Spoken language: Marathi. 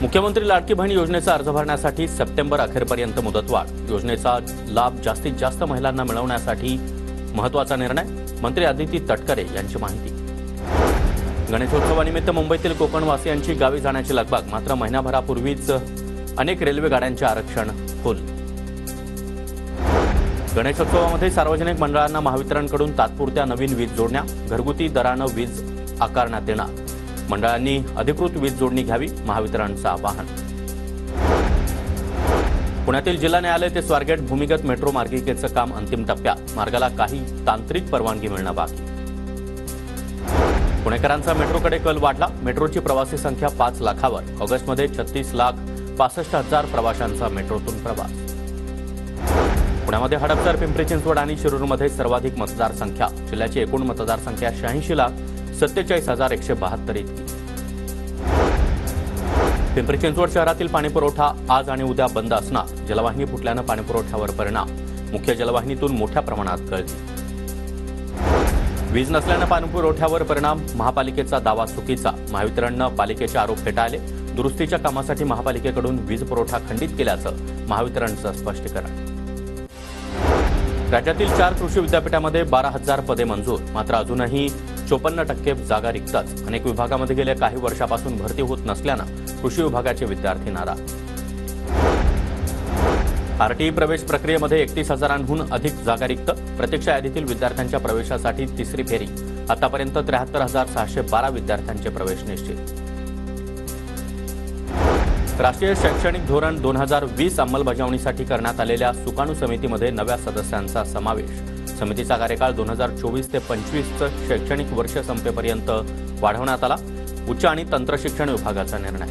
मुख्यमंत्री लाडकी बहीण योजनेचा अर्ज भरण्यासाठी सप्टेंबर अखेरपर्यंत मुदतवाढ। योजनेचा लाभ जास्तीत जास्त महिलांना मिळवण्यासाठी महत्त्वाचा निर्णय। मंत्री अदिती तटकरे यांची माहिती। गणेशोत्सवानिमित्त मुंबईतील कोकणवासियांची गावी जाण्याची लगबग, मात्र महिनाभरापूर्वीच अनेक रेल्वे गाड्यांचे आरक्षण फुल। गणेशोत्सवामध्ये सार्वजनिक मंडळांना महावितरणकडून तात्पुरत्या नवीन वीज जोडण्या, घरगुती दरानं वीज आकारण्यात येणार। मंडळांनी अधिकृत वीज जोडणी घ्यावी, महावितरणचं आवाहन। पुण्यातील जिल्हा न्यायालय ते स्वारगेट भूमिगत मेट्रो मार्गिकेचं काम अंतिम टप्प्यात, मार्गाला काही तांत्रिक परवानगी मिळणं बाकी। पुणेकरांचा मेट्रोकडे कल वाढला, मेट्रोची प्रवासी संख्या 5 लाखावर। ऑगस्टमध्ये 36,65,000 प्रवाशांचा मेट्रोतून प्रवास। पुण्यामध्ये हडपसर, पिंपरी चिंचवड आणि शिरूरमध्ये सर्वाधिक मतदारसंख्या, जिल्ह्याची एकूण मतदारसंख्या 86,47,172 इतकी। पिंपरी चिंचवड शहरातील पाणीपुरवठा आज आणि उद्या बंद असणार, जलवाहिनी फुटल्यानं पाणीपुरवठ्यावर परिणाम, मुख्य जलवाहिनीतून मोठ्या प्रमाणात गळती। वीज नसल्यानं पाणीपुरवठ्यावर परिणाम, महापालिकेचा दावा चुकीचा, महावितरणनं पालिकेचे आरोप फेटाळले। दुरुस्तीच्या कामासाठी महापालिकेकडून वीज पुरवठा खंडित केल्याचं महावितरणचं स्पष्टीकरण। राज्यातील 4 कृषी विद्यापीठामध्ये 12,000 पदे मंजूर, मात्र अजूनही 54% जागा रिक्तच। अनेक विभागामध्ये गेल्या काही वर्षापासून भरती होत नसल्यानं कृषी विभागाचे विद्यार्थी नाराज। आरटीई प्रवेश प्रक्रियेमध्ये 31,000हून अधिक जागा रिक्त, प्रतीक्षा यादीतील विद्यार्थ्यांच्या प्रवेशासाठी तिसरी फेरी। आतापर्यंत 73,612 विद्यार्थ्यांचे प्रवेश निश्चित। राष्ट्रीय शैक्षणिक धोरण 2020 अंमलबजावणीसाठी करण्यात आलेल्या सुकाणू समितीमध्ये नव्या सदस्यांचा समावेश। समितीचा कार्यकाळ 2024 ते 25चं शैक्षणिक वर्ष संपेपर्यंत वाढवण्यात आला। उच्च आणि तंत्रशिक्षण विभागाचा निर्णय।